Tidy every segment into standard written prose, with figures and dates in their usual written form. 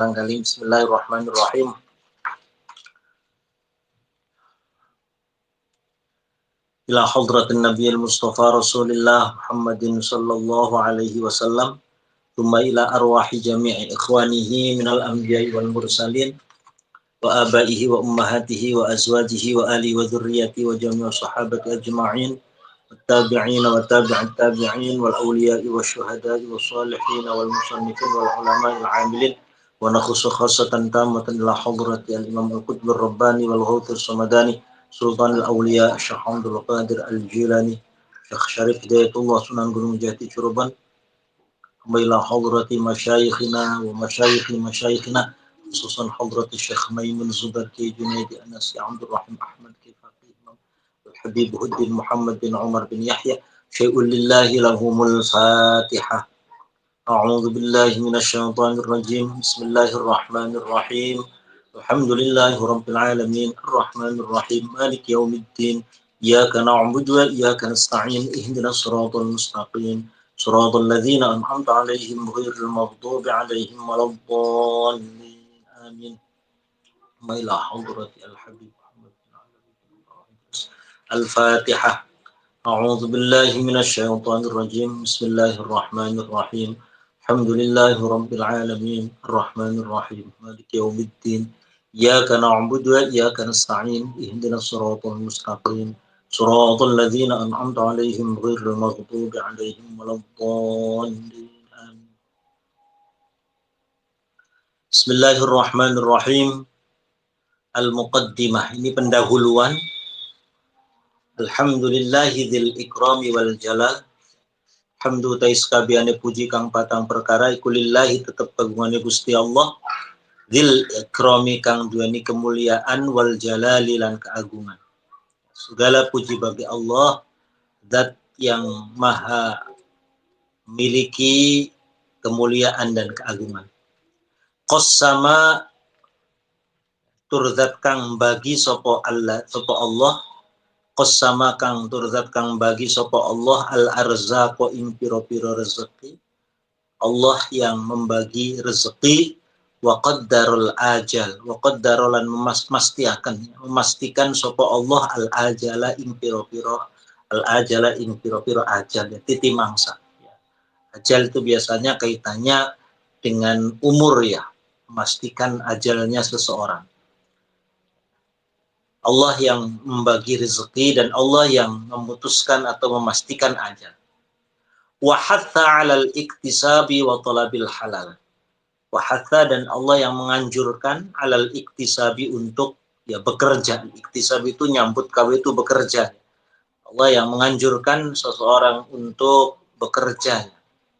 Barangkali bismillahirrahmanirrahim. Ila hadratin nabiyil mustafa rasulillah Muhammadin sallallahu alaihi wasallam. Thumma ila arwahi jami'i ikhwanihi minal anbiya'i wal mursalin. Wa abaihi wa ummahatihi wa azwajihi wa alihi wa dhurriyyati wa jami'i sahabati ajma'in. والتابعين وتابع التابعين والأولياء والشهداء والصالحين والمصنفين والعلماء العاملين ونخص خاصة تامة إلى حضرة الإمام القطب الرباني والغوث الصمداني سلطان الأولياء الشيخ عبد القادر الجيلاني الشيخ شريف هداية الله سنن gunung jati Cirebon إلى حضرة مشايخنا ومشايخ مشايخنا خصوصا حضرة الشيخ ميمون زبركي جنيد أنس عبد الرحيم أحمد كفاقي الحبيب هدي محمد بن عمر بن يحيى شيء لله لهم الفاتحة. أعوذ بالله من الشيطان الرجيم بسم الله الرحمن الرحيم الحمد لله رب العالمين الرحمن الرحيم مالك يوم الدين إياك نعبد وإياك نستعين اهدنا الصراط المستقيم صراط الذين أنعمت عليهم غير المغضوب عليهم ولا الضالين آمين. ما إلى حضرة الحبيب محمد بن الفاتحة. أعوذ بالله من الشيطان الرجيم بسم الله الرحمن الرحيم الحمد لله رب العالمين الرحمن الرحيم مالك يوم الدين إياك نعبد وإياك نستعين اهدنا الصراط المستقيم صراط الذين أنعمت عليهم غير المغضوب عليهم ولا الضالين آمين. Bismillahirrahmanirrahim. Al-Muqaddimah, ini pendahuluan. Alhamdulillahi dzil ikrami wal jalal. Hamdu tais kabiane puji kang patang perkara iku lillahi tetep kagungane Gusti Allah. Dzil ikrami kang duweni kemuliaan wal jalali lan keagungan. Segala puji bagi Allah, zat yang maha memiliki kemuliaan dan keagungan. Qassama turzat kang bagi sapa Allah qassama kang turzat kang bagi sapa Allah al arzaqa ing pira-pira rezeki. Allah yang membagi rezeki wa qaddarul ajal wa qaddara lan memastikan sapa Allah al ajala ing pira-pira ajal ya, titi mangsa ya. Ajal itu biasanya kaitannya dengan umur ya, memastikan ajalnya seseorang. Allah yang membagi rezeki dan Allah yang memutuskan atau memastikan ajal. Wa hatha 'alal iktisabi wa talabil halal. Wa hatha dan Allah yang menganjurkan 'alal iktisabi untuk ya bekerja. Iktisab itu nyambut kawe itu bekerja. Allah yang menganjurkan seseorang untuk bekerja.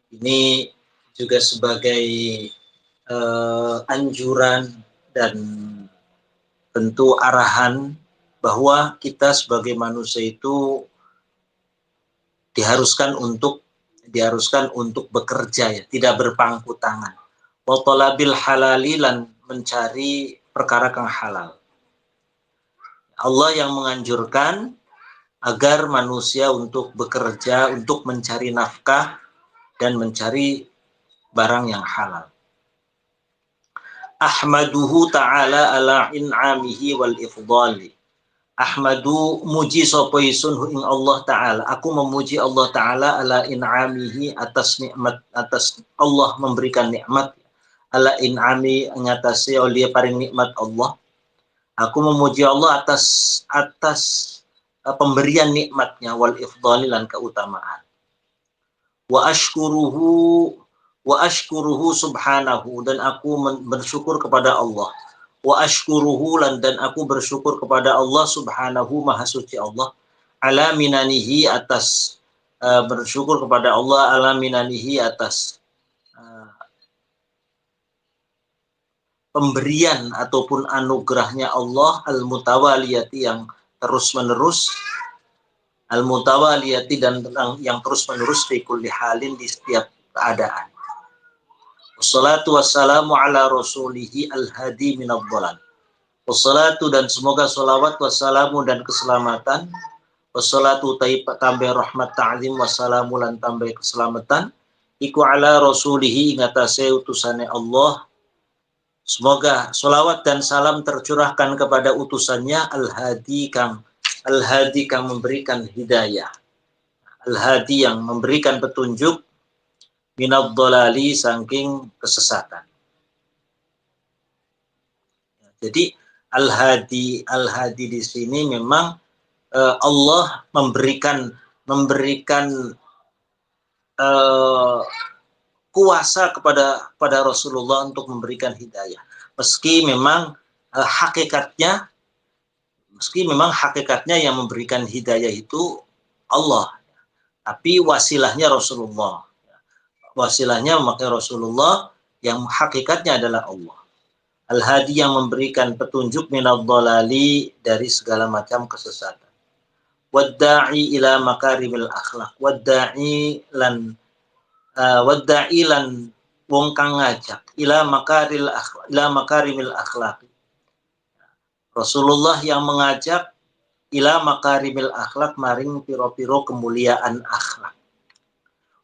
Ini juga sebagai anjuran dan tentu arahan bahwa kita sebagai manusia itu diharuskan untuk bekerja ya, tidak berpangku tangan. Wa talabil halali lan mencari perkara kang halal. Allah yang menganjurkan agar manusia untuk bekerja, untuk mencari nafkah dan mencari barang yang halal. Ahmaduhu ta'ala ala in'amihi wal ifdali. Ahmadu muji sapa isun ing Allah Ta'ala. Aku memuji Allah Ta'ala ala in'amihi atas nikmat, atas Allah memberikan nikmat. Ala in'ami ngatasi oleh paring nikmat Allah. Aku memuji Allah atas pemberian nikmatnya wal ifdali lan keutamaan. Wa ashkuruhu subhanahu dan aku bersyukur kepada Allah. Wa ashkuruhu dan aku bersyukur kepada Allah subhanahu maha suci Allah. Ala minanihi atas bersyukur kepada Allah ala minanihi atas pemberian ataupun anugerahnya Allah al-mutawaliyati yang terus menerus, al-mutawaliyati dan yang terus menerus fi kulli halin di setiap keadaan. Wassalatu wassalamu ala rasulihi al-hadi minad dhalal. Wassalatu dan semoga salawat wassalamu dan keselamatan. Wassalatu tambah rahmat ta'zim wassalamu lan tambah keselamatan. Iku ala rasulihi ingatase utusane Allah Semoga sholawat dan salam tercurahkan kepada utusannya Al-Hadi kang memberikan hidayah, Al-Hadi yang memberikan petunjuk, minad dhalali saking kesesatan. Jadi Al-Hadi di sini memang Allah memberikan kuasa kepada Rasulullah untuk memberikan hidayah. Meski memang hakikatnya yang memberikan hidayah itu Allah, tapi wasilahnya Rasulullah. Wasilahnya memakai Rasulullah yang hakikatnya adalah Allah. Al-Hadi yang memberikan petunjuk minad dhalali dari segala macam kesesatan. Wadda'i ila makarimil akhlak. Wadda'i lan wong kang ngajak ila makarimil akhlak. Rasulullah yang mengajak ila makarimil akhlak maring piro-piro kemuliaan akhlak.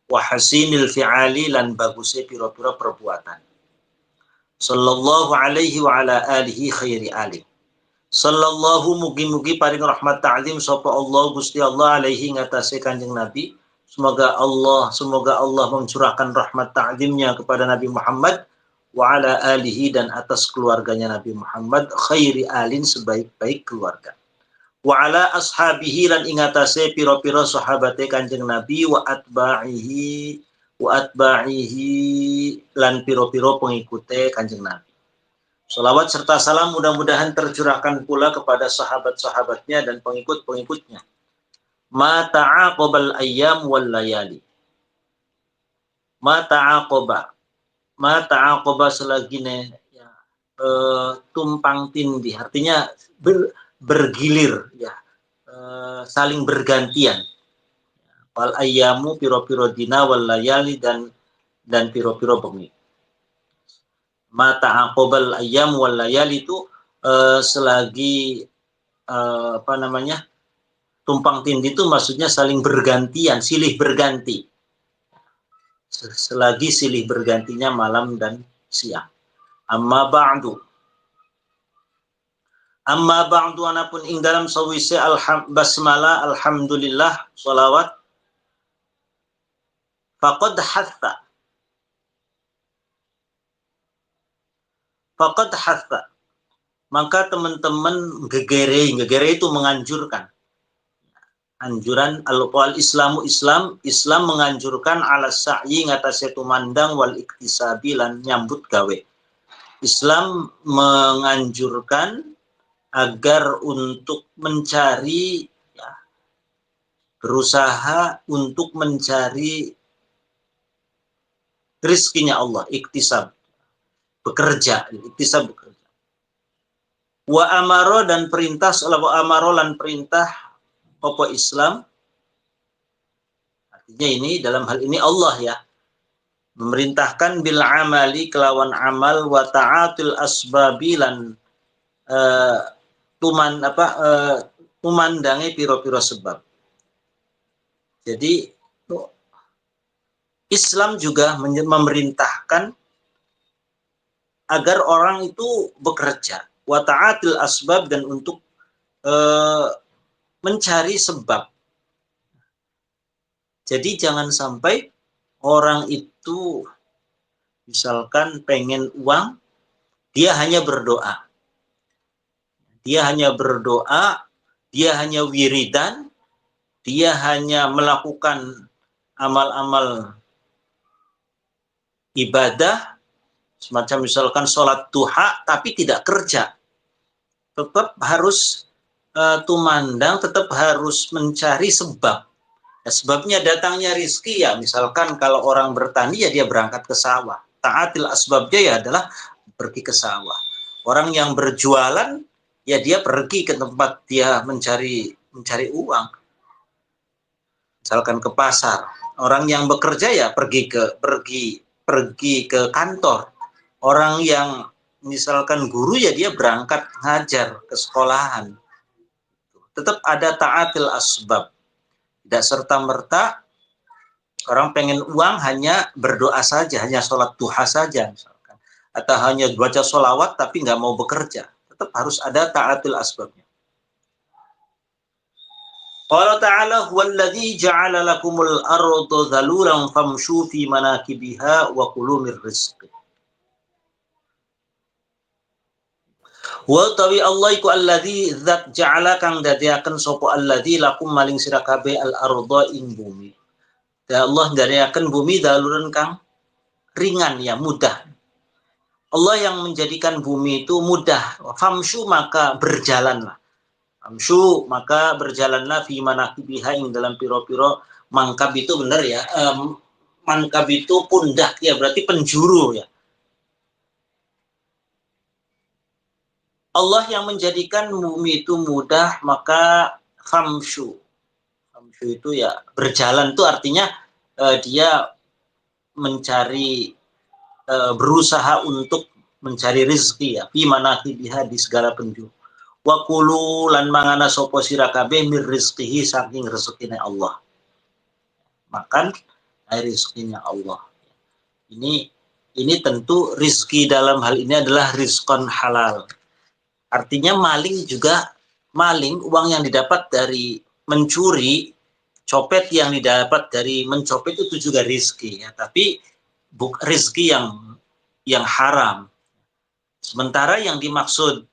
Wa hasinil fi'ali lan bagusnya piro-piro perbuatan. Sallallahu alaihi wa ala alihi khairi ali. Sallallahu mugi-mugi paring rahmat ta'lim sapa Allah Gusti Allah alaihi ngatasi Kanjeng Nabi. Semoga Allah mencurahkan rahmat ta'limnya kepada Nabi Muhammad wa ala alihi dan atas keluarganya Nabi Muhammad khairi alin sebaik-baik keluarga. Wa ala ashabihi lan ingatase piro-piro sahabate Kanjeng Nabi wa atba'ihi lan piro-piro pengikute Kanjeng Nabi. Salawat serta salam mudah-mudahan tercurahkan pula kepada sahabat-sahabatnya dan pengikut-pengikutnya. Ma ta'aqobal ayyam wal layali. Ma ta'aqoba selagine ya, tumpang tindih, artinya bergilir ya, saling bergantian. Wal ayyamu piro-piro dina wal layali dan piro-piro bengi. Mata aqobal ayyam wal layali itu selagi tumpang tindih itu maksudnya saling bergantian, silih berganti. Selagi silih bergantinya malam dan siang. Amma ba'du anapun ing dalam sawise basmalah alhamdulillah sholawat faqad hatha maka teman-teman gegere itu menganjurkan, anjuran Islam menganjurkan ala sa'yi ngatasi tumandang wal iktisabi lan nyambut gawe. Islam menganjurkan agar untuk mencari ya, berusaha untuk mencari rizkinya Allah, iktisab bekerja. Wa amaro dan perintah apa Islam, artinya ini dalam hal ini Allah ya memerintahkan bil amali kelawan amal wa ta'atil asbabi lan tumandangi piro-piro sebab. Jadi Islam juga memerintahkan agar orang itu bekerja wa ta'atil asbab dan untuk mencari sebab. Jadi jangan sampai orang itu misalkan pengen uang, dia hanya berdoa. Dia hanya wiridan, dia hanya melakukan amal-amal ibadah, semacam misalkan sholat duha, tapi tidak kerja. Tetap harus tumandang, tetap harus mencari sebab. Ya, sebabnya datangnya rizki ya, misalkan kalau orang bertani ya dia berangkat ke sawah. Ta'atil asbabnya ya adalah pergi ke sawah. Orang yang berjualan ya dia pergi ke tempat dia mencari uang. Misalkan ke pasar. Orang yang bekerja ya pergi ke kantor. Orang yang misalkan guru ya dia berangkat ngajar ke sekolahan. Tetap ada ta'atil asbab. Tidak serta-merta orang pengen uang hanya berdoa saja, hanya sholat duha saja misalkan. atau hanya baca sholawat tapi nggak mau bekerja. Tetap harus ada ta'atul asbabnya. Qala ta'ala huwallazi ja'ala lakumul arda dhalulan famshu fi manakibiha wa kulu mir rizqi. Wa tawi Allah iku allazi zat ja'ala kang dadiaken sapa allazi lakum maling sira kabeh al arda ing bumi. Ya Allah dadiaken bumi daluran kang ringan ya, mudah. Allah yang menjadikan bumi itu mudah. Famshu maka berjalanlah. Famshu maka berjalanlah fi manakibiha ing dalam piro-piro mangkab itu benar ya. Mangkab itu pundak ya, berarti penjuru ya. Allah yang menjadikan bumi itu mudah, maka famshu. Famshu itu ya berjalan itu artinya dia mencari berusaha untuk mencari rezeki ya, fi manakibiha di segala penjuru. Wa kulu lan mangana sapa sira kabeh mir rizqihi saking rezekine Allah. Makan dari rezekinya Allah. Ini tentu rizki dalam hal ini adalah rizqan halal. Artinya maling juga maling, uang yang didapat dari mencuri, copet yang didapat dari mencopet itu juga rizki ya, tapi rizki yang haram. Sementara yang dimaksud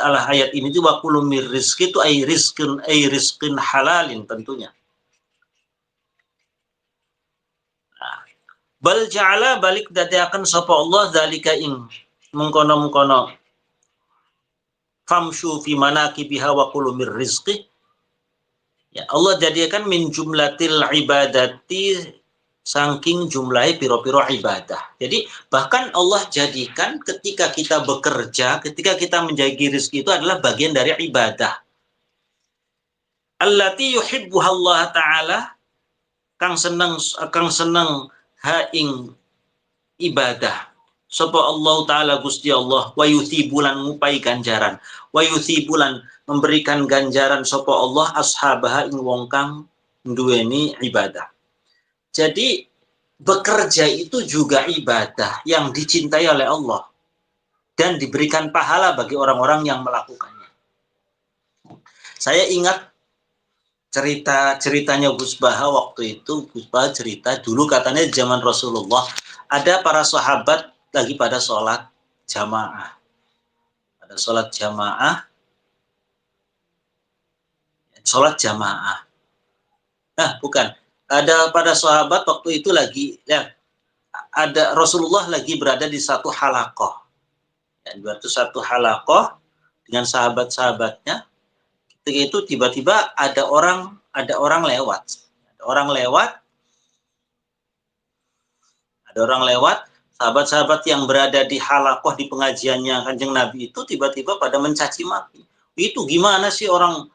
ala ayat ini itu waqulu mir rizki itu ay rizqin halalin tentunya. Nah, bal ja'ala balik dadiaken sapa Allah zalika ing mengkono-mengkono famshu fi manakibiha wa kulu mir rizqi. Ya, Allah jadikan min jumlatil ibadati saking jumlahi piro-piro ibadah. Jadi bahkan Allah jadikan ketika kita bekerja, ketika kita menjaga rezeki itu adalah bagian dari ibadah. Allati yuhibbuha Allah Ta'ala kang seneng ha ing ibadah. Sapa Allah Ta'ala Gusti Allah wa yuthibulan ngupai ganjaran. Wa yuthibulan memberikan ganjaran sapa Allah ashabaha ing wong kang nduweni ibadah. Jadi bekerja itu juga ibadah yang dicintai oleh Allah dan diberikan pahala bagi orang-orang yang melakukannya. Saya ingat ceritanya Gus Baha waktu itu. Gus Baha cerita dulu katanya zaman Rasulullah ada para sahabat lagi pada sholat jamaah. Ada sholat jamaah. Sholat jamaah. Nah, bukan. Ada pada sahabat waktu itu lagi ya, ada Rasulullah lagi berada di satu halaqah. Ya, di satu halaqah dengan sahabat-sahabatnya. Ketika itu tiba-tiba ada orang lewat. Ada orang lewat, sahabat-sahabat yang berada di halaqah di pengajiannya Kanjeng Nabi itu tiba-tiba pada mencaci maki. Itu gimana sih orang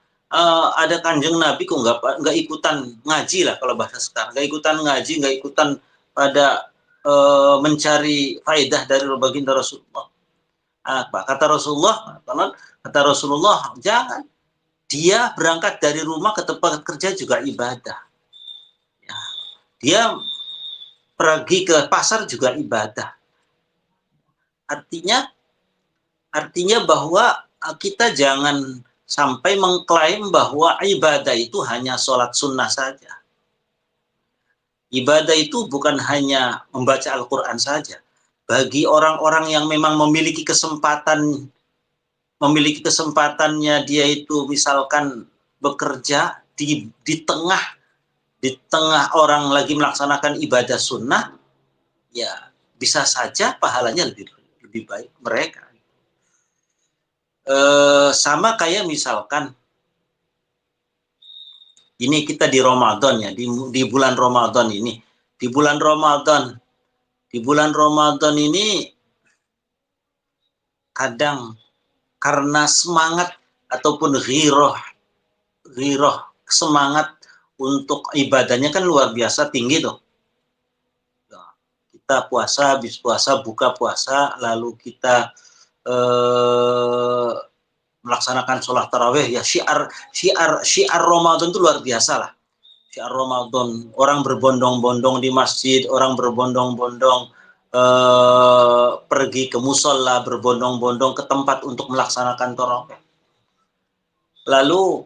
ada Kanjeng Nabi kok nggak ikutan ngaji lah kalau bahasa sekarang, nggak ikutan ngaji, nggak ikutan pada mencari faedah dari baginda Rasulullah. Kata Rasulullah, jangan. Dia berangkat dari rumah ke tempat kerja juga ibadah. Ya. Dia pergi ke pasar juga ibadah. Artinya bahwa kita jangan sampai mengklaim bahwa ibadah itu hanya sholat sunnah saja. Ibadah itu bukan hanya membaca Al-Quran saja. Bagi orang-orang yang memang memiliki kesempatannya dia itu misalkan bekerja di tengah orang lagi melaksanakan ibadah sunnah, ya bisa saja pahalanya lebih baik mereka. Sama kayak misalkan ini kita di Ramadan ya, di bulan Ramadan ini. Di bulan Ramadan ini kadang karena semangat ataupun ghiroh semangat untuk ibadahnya kan luar biasa tinggi tuh. Kita puasa, habis puasa, buka puasa, lalu kita melaksanakan sholat tarawih ya, syiar Ramadan itu luar biasa lah. Syiar Ramadan, orang berbondong-bondong di masjid, orang berbondong-bondong pergi ke musola berbondong-bondong ke tempat untuk melaksanakan tarawih. Lalu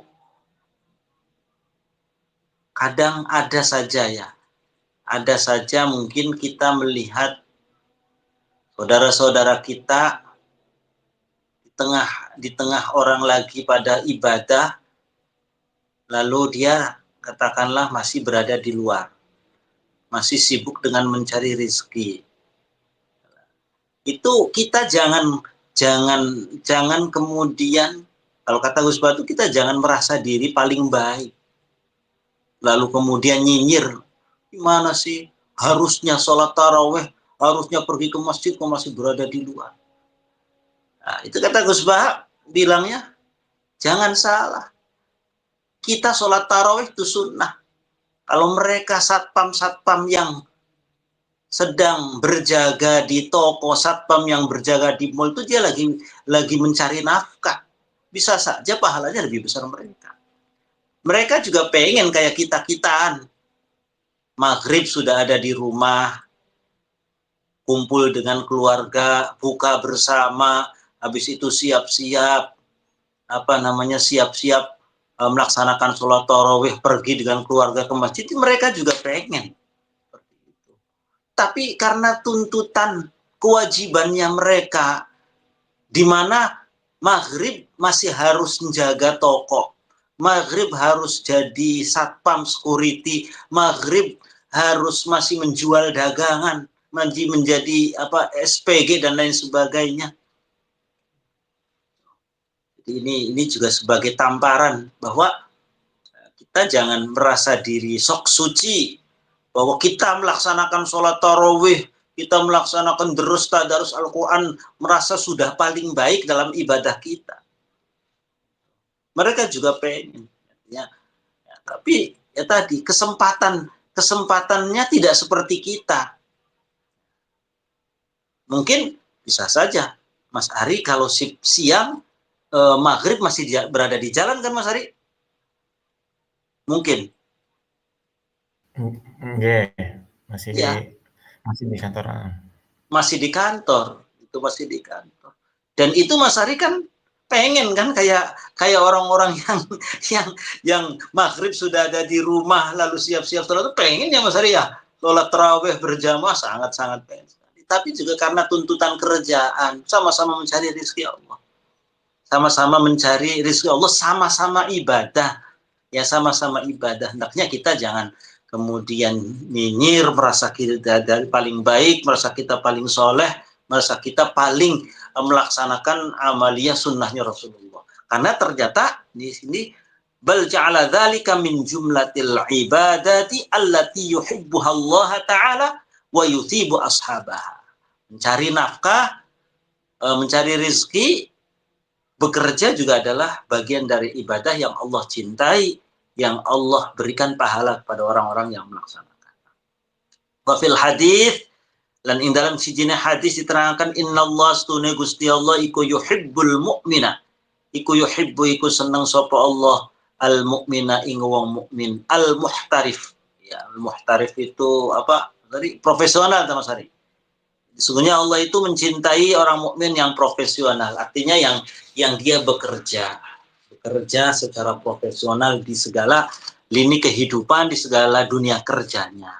kadang ada saja mungkin kita melihat saudara-saudara kita di tengah orang lagi pada ibadah, lalu dia katakanlah masih berada di luar, masih sibuk dengan mencari rezeki. Itu kita jangan kemudian, kalau kata Gus Batu, kita jangan merasa diri paling baik. Lalu kemudian nyinyir, gimana sih? Harusnya sholat taraweh, harusnya pergi ke masjid, kok masih berada di luar. Nah, itu kata Gus Bah bilangnya, jangan salah. Kita sholat taraweh itu sunnah. Kalau mereka satpam yang sedang berjaga di toko, satpam yang berjaga di mall, itu dia lagi mencari nafkah. Bisa saja pahalanya lebih besar mereka. Mereka juga pengen kayak kita-kitaan. Maghrib sudah ada di rumah, kumpul dengan keluarga, buka bersama, habis itu siap-siap, siap-siap melaksanakan sholat tarawih, pergi dengan keluarga ke masjid. Mereka juga pengen. Tapi karena tuntutan kewajibannya mereka, di mana maghrib masih harus menjaga toko, maghrib harus jadi satpam security, maghrib harus masih menjual dagangan, menjadi SPG dan lain sebagainya. Ini juga sebagai tamparan bahwa kita jangan merasa diri sok suci, bahwa kita melaksanakan sholat tarawih, kita melaksanakan tadarus Al-Quran, merasa sudah paling baik dalam ibadah kita. Mereka juga pengen. Tapi tadi kesempatannya tidak seperti kita. Mungkin bisa saja Mas Ari kalau siang maghrib masih berada di jalan kan Mas Ari? Mungkin. Masih di kantor. Masih di kantor, itu masih di kantor. Dan itu Mas Ari kan pengen kan kayak orang-orang yang maghrib sudah ada di rumah lalu siap-siap sholat, itu pengen ya Mas Ari ya sholat tarawih berjamaah, sangat-sangat pengen. Tapi juga karena tuntutan kerjaan, sama-sama mencari rezeki Allah, sama-sama mencari rezeki Allah, sama-sama ibadah. Ya sama-sama ibadah. Hendaknya kita jangan kemudian nyinyir, merasa kita paling baik, merasa kita paling soleh, merasa kita paling melaksanakan amalia sunnahnya Rasulullah. Karena ternyata di sini bal ja'ala dzalika min jumlatil ibadati allati yuhibbuha Allah taala wa yuthibu ashabaha. Mencari nafkah, mencari rezeki, bekerja juga adalah bagian dari ibadah yang Allah cintai, yang Allah berikan pahala kepada orang-orang yang melaksanakan. Wa fil hadis, lan ing dalam sijine hadis diterangkan innallaha astune Gusti Allah iku yuhibbul mu'mina, iku seneng sapa Allah al mu'mina ing wong mukmin, al muhtarif. Ya, al muhtarif itu apa? Tadi profesional Mas Hari. Sesungguhnya Allah itu mencintai orang mukmin yang profesional, artinya yang dia bekerja secara profesional di segala lini kehidupan, di segala dunia kerjanya.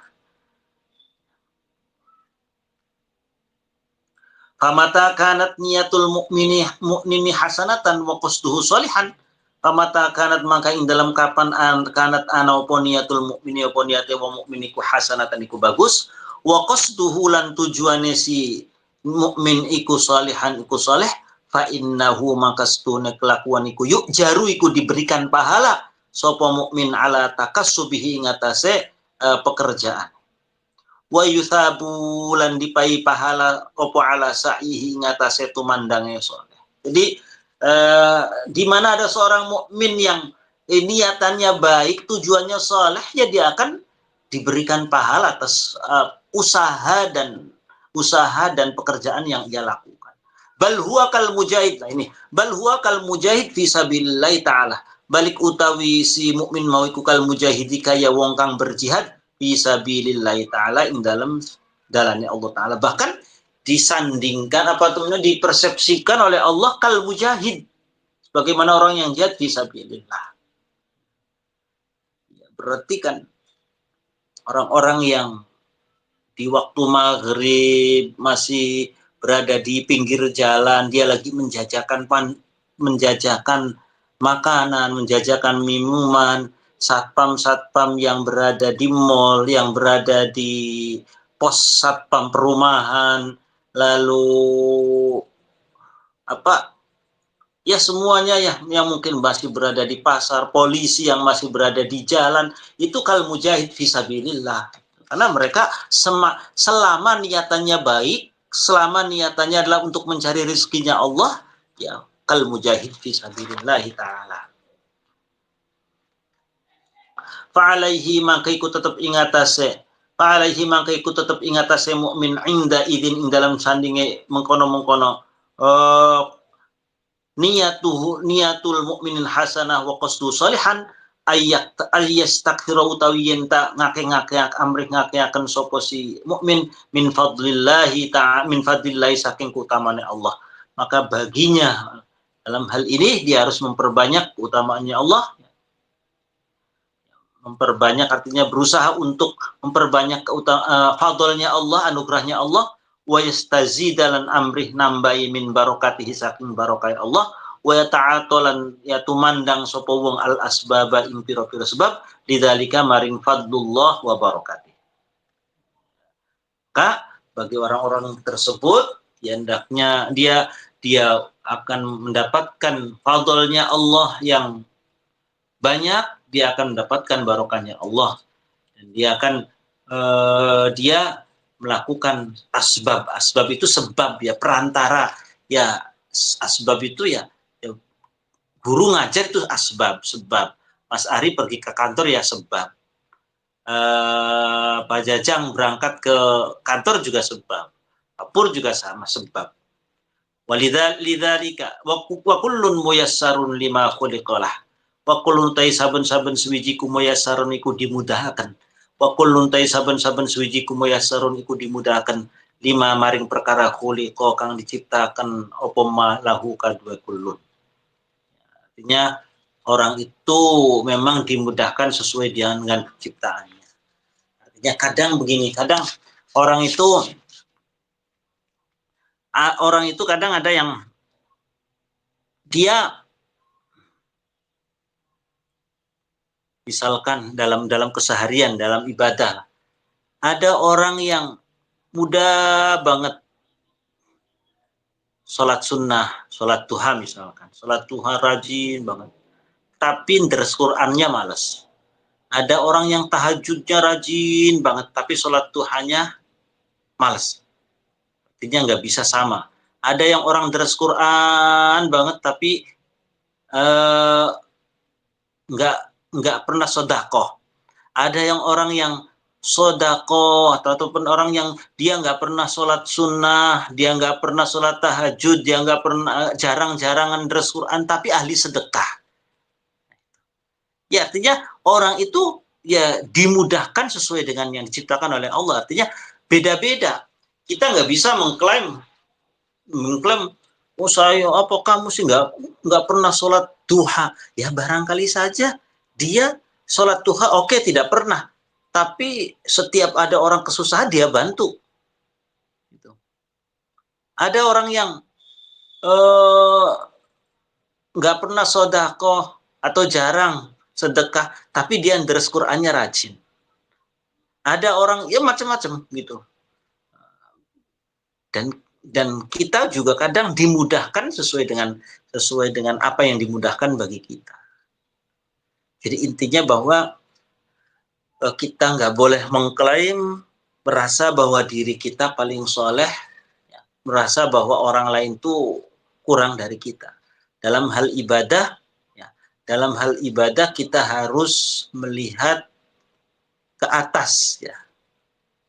Famata kanat niyatul mu'mini hasanatan wa qasduhu sholihan. Famata kanat maka ing dalam kapan kanat ana apa niyatul mu'mini apa niyate wong mukmin iku hasanatan iku bagus, wa qasduhu lan tujuane si mukmin iku sholihan iku sholeh, fa innahu makastune kelakuan iku yuk jaru iku diberikan pahala sapa mukmin ala takassubihi ngatasé pekerjaan. Wa yuthabu lan dipai pahala apa ala sa'ihi ngatasé tumandange saleh. Jadi di mana ada seorang mukmin yang niatannya baik, tujuannya saleh, ya dia akan diberikan pahala atas usaha dan pekerjaan yang ia lakukan. Bal huwa kal mujahid. Nah ini, bal huwa kal mujahid fi sabilillah taala. Balik utawi si mukmin mau iku kal mujahidi kaya wong kang berjihad fi sabilillah taala ing dalam jalannya Allah Ta'ala. Bahkan disandingkan dipersepsikan oleh Allah kal mujahid, bagaimana orang yang jihad fisabilillah. Berarti kan orang-orang yang di waktu maghrib masih berada di pinggir jalan, dia lagi menjajakan makanan, menjajakan minuman, satpam-satpam yang berada di mal, yang berada di pos satpam perumahan, lalu ya semuanya ya yang mungkin masih berada di pasar, polisi yang masih berada di jalan, itu kal mujahid fisabilillah. Karena mereka selama niatannya baik, selama niatannya adalah untuk mencari rezekinya Allah, ya kal mujahid fisabilillah ta'ala. Fa'alaihi maka ikut tetap ingatase. Fa'alaihi maka ikut tetap ingatase mukmin inda idin ing dalam sandinge mengkono-mengkono. Niatul mukminin hasanah wa qasdu salihan ayat aliyastakthira utawi yenta ngake-ngake amrih ngakeaken sapa si mukmin min fadlillahi ta'ala, min fadlillahi saking keutamane Allah. Maka baginya dalam hal ini dia harus memperbanyak keutamaannya Allah. Memperbanyak artinya berusaha untuk memperbanyak fadlnya Allah, anugerahnya Allah, wa yastazidalan amrih nambahi min barokatihi saking barokai Allah, wa yata'atolan ya tumandang sapa wong al asbaba ing pira-pira sebab lidzalika maring fadlullah wa barakatih. Maka bagi orang-orang tersebut hendaknya dia akan mendapatkan fadlnya Allah yang banyak, dia akan mendapatkan barokahnya Allah, dan dia akan dia melakukan asbab. Asbab itu sebab ya, perantara ya. Asbab itu ya guru ngajar itu asbab, sebab. Mas Ari pergi ke kantor ya sebab. Pak Jajang berangkat ke kantor juga sebab. Pak Pur juga sama sebab. Walidzalika wa kullun muyassarun lima khuliqalah. Wa kullun tai saben-saben suwiji kumayassarun iku dimudahkan. Wa kullun tai saben-saben suwiji kumayassarun iku dimudahkan lima maring perkara khuliqa kang diciptakan apa ma lahu kadua kullun. Artinya orang itu memang dimudahkan sesuai dengan ciptaannya. Artinya kadang begini, kadang orang itu kadang ada yang dia misalkan dalam keseharian, dalam ibadah, ada orang yang mudah banget sholat sunnah, sholat duha misalkan, sholat duha rajin banget, tapi deres Qur'annya males. Ada orang yang tahajudnya rajin banget, tapi sholat duhanya males. Artinya nggak bisa sama. Ada yang orang deres Qur'an banget, tapi nggak pernah sodakoh. Ada yang orang yang sodakoh ataupun orang yang dia nggak pernah sholat sunnah, dia nggak pernah sholat tahajud, dia nggak pernah jarang-jarangan deres Quran, tapi ahli sedekah. Ya artinya orang itu ya dimudahkan sesuai dengan yang diciptakan oleh Allah. Artinya beda-beda. Kita nggak bisa mengklaim oh saya apa kamu sih nggak pernah sholat duha. Ya barangkali saja dia sholat duha oke, tidak pernah, tapi setiap ada orang kesusahan dia bantu. Gitu. Ada orang yang nggak pernah sodakoh atau jarang sedekah, tapi dia deres Qur'annya rajin. Ada orang ya macam-macam gitu. Dan kita juga kadang dimudahkan sesuai dengan apa yang dimudahkan bagi kita. Jadi intinya bahwa kita nggak boleh mengklaim merasa bahwa diri kita paling soleh, ya, merasa bahwa orang lain itu kurang dari kita. Dalam hal ibadah, ya, dalam hal ibadah kita harus melihat ke atas, ya.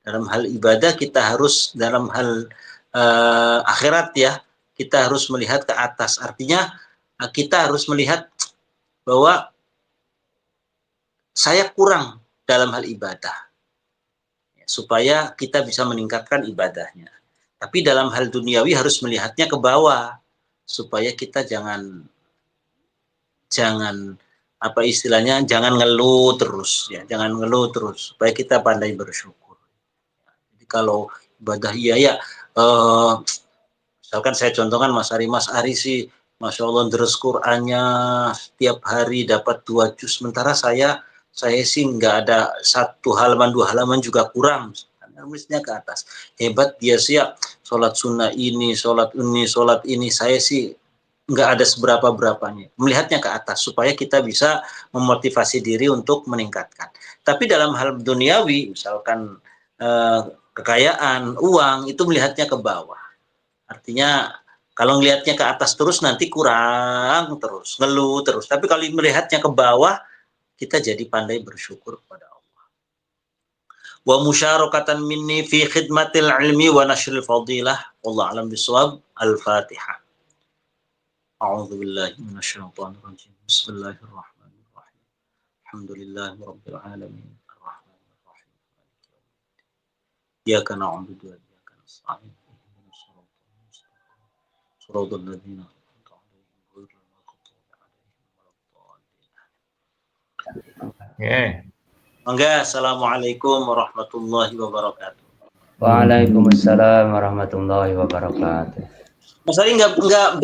Dalam hal ibadah kita harus, dalam hal akhirat ya, kita harus melihat ke atas. Artinya kita harus melihat bahwa saya kurang dalam hal ibadah. supaya kita bisa meningkatkan ibadahnya. Tapi dalam hal duniawi harus melihatnya ke bawah supaya kita jangan apa istilahnya, jangan ngeluh terus ya, jangan ngeluh terus supaya kita pandai bersyukur. Jadi kalau ibadah ya misalkan saya contohkan Mas Ari sih Masya Allah deres Qur'annya setiap hari dapat 2 juz, sementara saya sih nggak ada 1 halaman 2 halaman juga kurang, nulisnya ke atas. Hebat dia sih ya, sholat sunnah ini, sholat ini, saya sih nggak ada seberapa-berapanya. Melihatnya ke atas supaya kita bisa memotivasi diri untuk meningkatkan. Tapi dalam hal duniawi, misalkan kekayaan, uang, itu melihatnya ke bawah. Artinya kalau melihatnya ke atas terus nanti kurang terus, ngeluh terus. Tapi kalau melihatnya ke bawah, kita jadi pandai bersyukur kepada Allah. Wa musyarakatan minni fi khidmatil ilmi wa nashril fadilah. Wallahu a'lam bishawab. Al-Fatihah. A'udzu billahi minasyaitonir rajim. Bismillahirrahmanirrahim. Alhamdulillahirabbil alamin. Arrahmanir rahim. Iyyaka na'budu wa iyyaka nasta'in. Ihdinas siratal mustaqim. Shiratal ladzina an'amta 'alaihim ghairil maghdubi 'alaihim waladdallin. Oke. Mangga, assalamualaikum warahmatullahi wabarakatuh. Waalaikumsalam warahmatullahi wabarakatuh. Mas Ari nggak